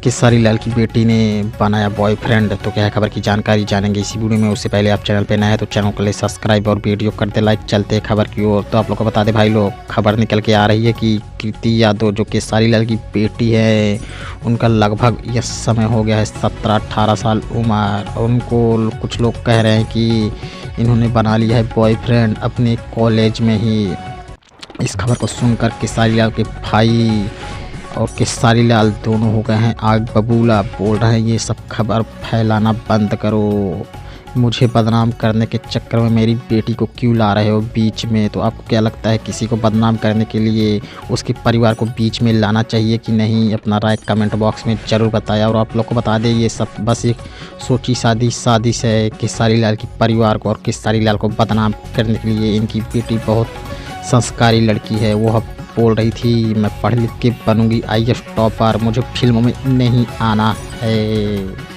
खेसारी लाल की बेटी ने बनाया बॉयफ्रेंड। तो क्या है खबर की जानकारी जानेंगे इसी वीडियो में। उससे पहले आप चैनल पे नए हैं तो चैनल को ले सब्सक्राइब और वीडियो कर दे लाइक। चलते हैं खबर की ओर। तो आप लोग को बता दें भाई लोग, खबर निकल के आ रही है कि कीर्ति यादव जो खेसारी लाल की बेटी है, उनका लगभग यह समय हो गया है 17-18 साल उम्र। उनको कुछ लोग कह रहे हैं कि इन्होंने बना लिया है बॉयफ्रेंड अपने कॉलेज में ही। इस खबर को सुनकर खेसारी लाल के भाई और खेसारी लाल दोनों हो गए हैं आग बबूला। बोल रहे हैं ये सब खबर फैलाना बंद करो, मुझे बदनाम करने के चक्कर में मेरी बेटी को क्यों ला रहे हो बीच में। तो आपको क्या लगता है, किसी को बदनाम करने के लिए उसके परिवार को बीच में लाना चाहिए कि नहीं? अपना राय कमेंट बॉक्स में ज़रूर बताया। और आप लोग को बता दें ये सब बस एक सोची साजिश है खेसारी लाल के परिवार को और खेसारी लाल को बदनाम करने के लिए। इनकी बेटी बहुत संस्कारी लड़की है। वो बोल रही थी मैं पढ़ लिख के बनूंगी IAS टॉपर, मुझे फिल्मों में नहीं आना है।